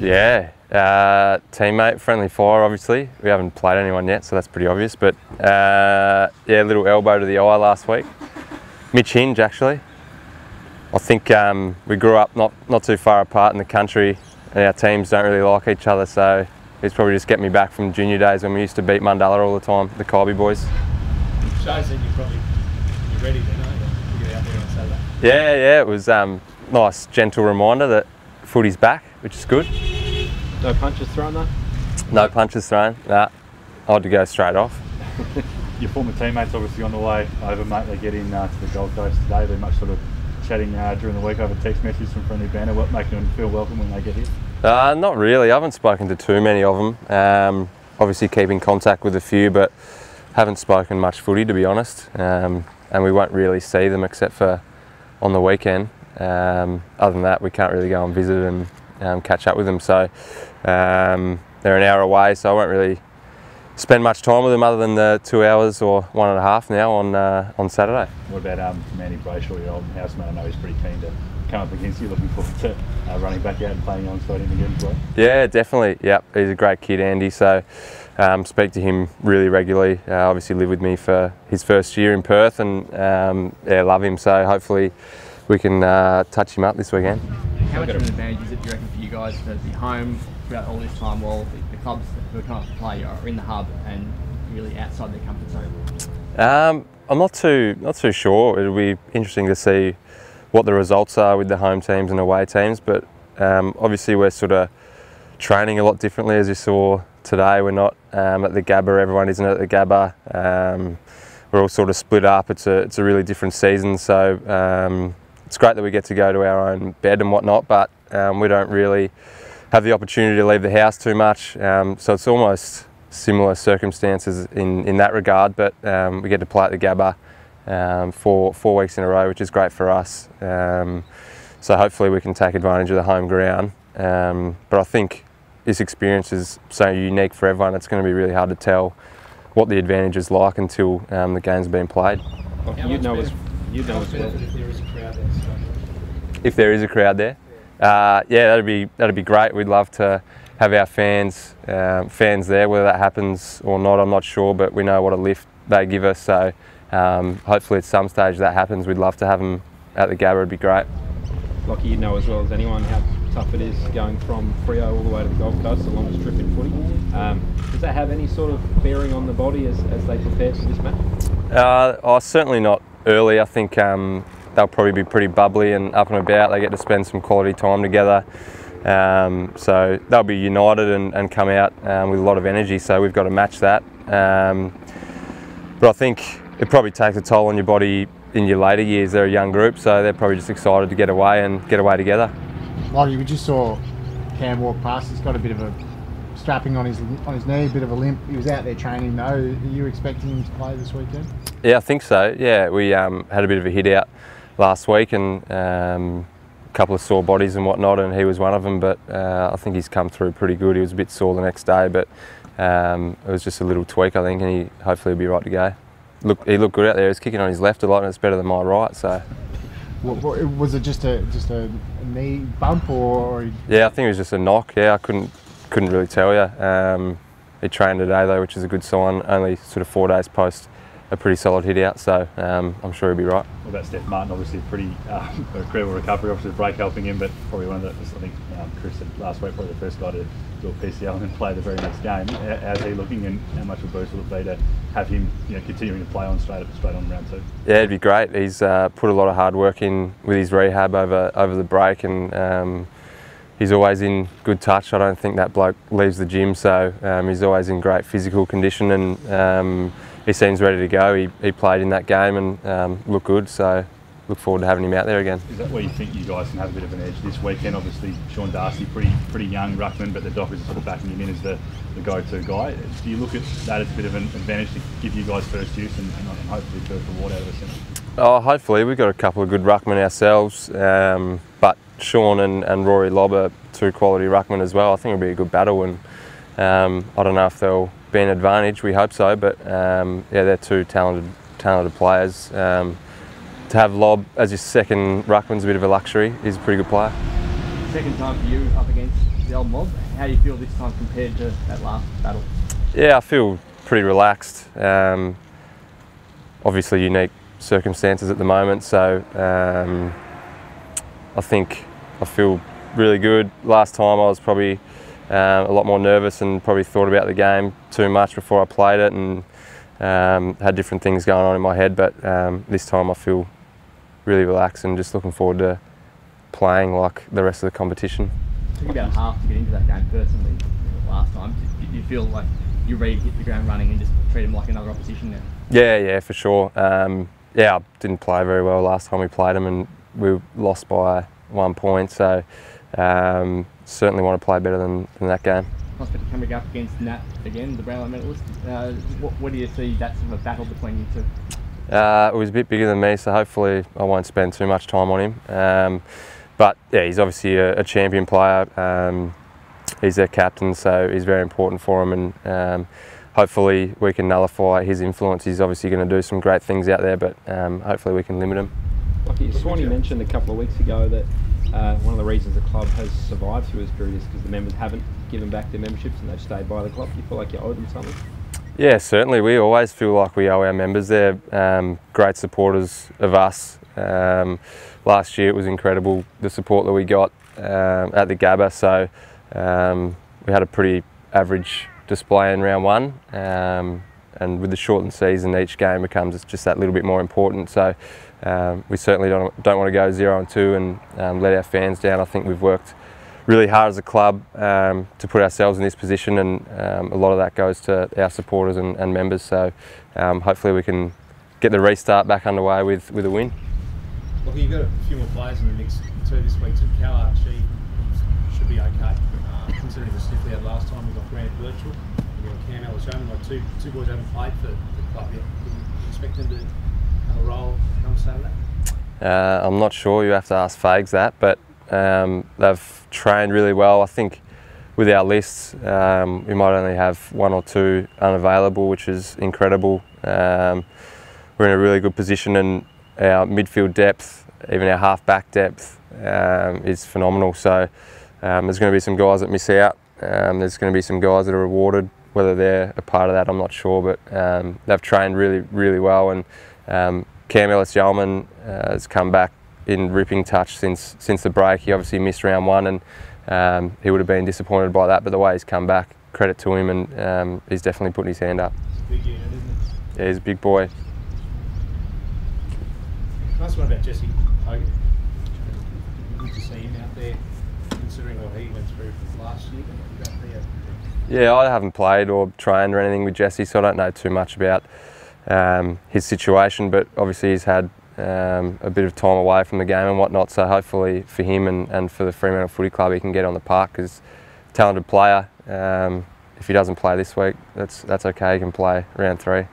Yeah, teammate, friendly fire obviously. We haven't played anyone yet, so that's pretty obvious, but yeah, a little elbow to the eye last week. Mitch Hinge actually. I think we grew up not too far apart in the country and our teams don't really like each other, so he's probably just getting me back from junior days when we used to beat Mundalla all the time, the Colby boys. It shows that you're ready then, aren't you? To get out there on Saturday. Yeah, it was nice, gentle reminder that footy's back, which is good. No punches thrown though? No punches thrown, nah. I had to go straight off. Your former teammates obviously on the way over, mate. They get in to the Gold Coast today. They're much sort of chatting during the week over text message from friendly banter. What making them feel welcome when they get here? Not really. I haven't spoken to too many of them. Obviously keep in contact with a few, but haven't spoken much footy to be honest. And we won't really see them except for on the weekend. Other than that, we can't really go and visit and catch up with them. So they're an hour away, so I won't really spend much time with them other than the 2 hours or 1.5 now on Saturday. What about Manny Brayshaw, your old housemate? I know he's pretty keen to come up against you. Looking forward to running back out and playing alongside him again as well. Yeah, definitely. Yep, he's a great kid, Andy. So speak to him really regularly. Obviously lived with me for his first year in Perth, and yeah, love him. So hopefully we can touch him up this weekend. How much of an advantage is it, do you reckon, for you guys to be home throughout all this time while the clubs who are coming up to play are in the hub and really outside their comfort zone? I'm not too sure. It'll be interesting to see what the results are with the home teams and away teams, but obviously we're sort of training a lot differently, as you saw today. We're not at the Gabba, everyone isn't at the Gabba. We're all sort of split up. It's a really different season, so it's great that we get to go to our own bed and whatnot, but we don't really have the opportunity to leave the house too much. So it's almost similar circumstances in that regard, but we get to play at the Gabba for 4 weeks in a row, which is great for us. So hopefully we can take advantage of the home ground. But I think this experience is so unique for everyone. It's going to be really hard to tell what the advantage is like until the game's been played. You'd know as well. If there is a crowd there. If there is a crowd there, yeah, that'd be great. We'd love to have our fans there. Whether that happens or not, I'm not sure, but we know what a lift they give us. So hopefully at some stage that happens. We'd love to have them at the Gabba. It'd be great. Lachie, you know as well as anyone how tough it is going from Freo all the way to the Gold Coast, the longest trip in footy. Does that have any sort of bearing on the body as they prepare for this match? Certainly not early. I think they'll probably be pretty bubbly and up and about. They get to spend some quality time together. So they'll be united and come out with a lot of energy, so we've got to match that. But I think it probably takes a toll on your body in your later years. They're a young group, so they're probably just excited to get away together. Lachie, we just saw Cam walk past. He's got a bit of a strapping on his knee, a bit of a limp. He was out there training though. Are you expecting him to play this weekend? Yeah, I think so. Yeah, we had a bit of a hit out last week and a couple of sore bodies and whatnot, and he was one of them, but I think he's come through pretty good. He was a bit sore the next day, but it was just a little tweak, I think, and he hopefully will be right to go. He looked good out there. He was kicking on his left a lot, and it's better than my right. So, was it just a knee bump or? Yeah, I think it was just a knock. Yeah, I couldn't really tell you. He trained today though, which is a good sign. Only sort of 4 days post a pretty solid hit out, so I'm sure he'll be right. What about Steph Martin? Obviously a pretty incredible recovery, obviously the break helping him, but probably one of the, I think Chris said last week, probably the first guy to do a PCL and then play the very next game. How's he looking, and how much of a boost will it be to have him continuing to play on straight on round 2? Yeah, it'd be great. He's put a lot of hard work in with his rehab over the break, and he's always in good touch. I don't think that bloke leaves the gym, so he's always in great physical condition, and he seems ready to go. He played in that game and looked good, so look forward to having him out there again. Is that where you think you guys can have a bit of an edge this weekend? Obviously Sean Darcy, pretty young ruckman, but the Dockers are sort of backing him in as the go-to guy. Do you look at that as a bit of an advantage to give you guys first use and hopefully first reward out of the centre? Oh, hopefully. We've got a couple of good ruckmen ourselves, but Sean and Rory Lobb are 2 quality ruckmen as well. I think it'll be a good battle, and I don't know if they'll be an advantage. We hope so, but yeah, they're 2 talented players. To have Lobb as your second ruckman's a bit of a luxury. He's a pretty good player. second time for you up against the old mob. How do you feel this time compared to that last battle? Yeah, I feel pretty relaxed. Obviously unique circumstances at the moment, so I think I feel really good. Last time I was probably a lot more nervous and probably thought about the game too much before I played it, and had different things going on in my head, but this time I feel really relaxed and just looking forward to playing like the rest of the competition. It took about a half to get into that game personally last time. Did you feel like you're ready to hit the ground running and just treat them like another opposition now? Yeah, for sure. Yeah, I didn't play very well last time we played them, and we lost by 1 point, so certainly want to play better than that game. Prospect coming up against Nat again, the Brownlow medalist. What do you see that sort of battle between you two? It was a bit bigger than me, so hopefully I won't spend too much time on him. But yeah, he's obviously a champion player. He's their captain, so he's very important for them, and hopefully we can nullify his influence. He's obviously going to do some great things out there, but hopefully we can limit him. Lachie, Swanee mentioned a couple of weeks ago that one of the reasons the club has survived through this period is because the members haven't given back their memberships and they've stayed by the club. Do you feel like you owe them something? Yeah, certainly. We always feel like we owe our members. They're great supporters of us. Last year it was incredible, the support that we got at the Gabba, so we had a pretty average display in round one, and with the shortened season each game becomes just that little bit more important, so we certainly don't want to go 0-2 and let our fans down. I think we've worked really hard as a club to put ourselves in this position, and a lot of that goes to our supporters and members, so hopefully we can get the restart back underway with a win. Look, you've got a few more players in the mix too this week, so Cal Archie should be okay, considering the sniff we had last time. We've got Grant Birchall, we've got Cam Ellis-Young, like two boys haven't played for the club yet. Do you expect them to have a role come Saturday? I'm not sure, you have to ask Fags that, but they've trained really well. I think with our lists we might only have 1 or 2 unavailable, which is incredible. We're in a really good position, and our midfield depth, even our half-back depth is phenomenal. So there's going to be some guys that miss out. There's going to be some guys that are rewarded. Whether they're a part of that, I'm not sure, but they've trained really well, and Cam Ellis-Young has come back in ripping touch since the break. He obviously missed round 1, and he would have been disappointed by that, but the way he's come back, credit to him, and he's definitely putting his hand up. It's a big unit, isn't it? Yeah, he's a big boy. Can I ask one about Jesse Hogan? Good to see him out there, considering what he went through last year. Yeah, I haven't played or trained or anything with Jesse, so I don't know too much about his situation, but obviously he's had a bit of time away from the game and whatnot, so hopefully for him and for the Fremantle Footy Club he can get on the park, because talented player. If he doesn't play this week, that's okay, he can play round 3.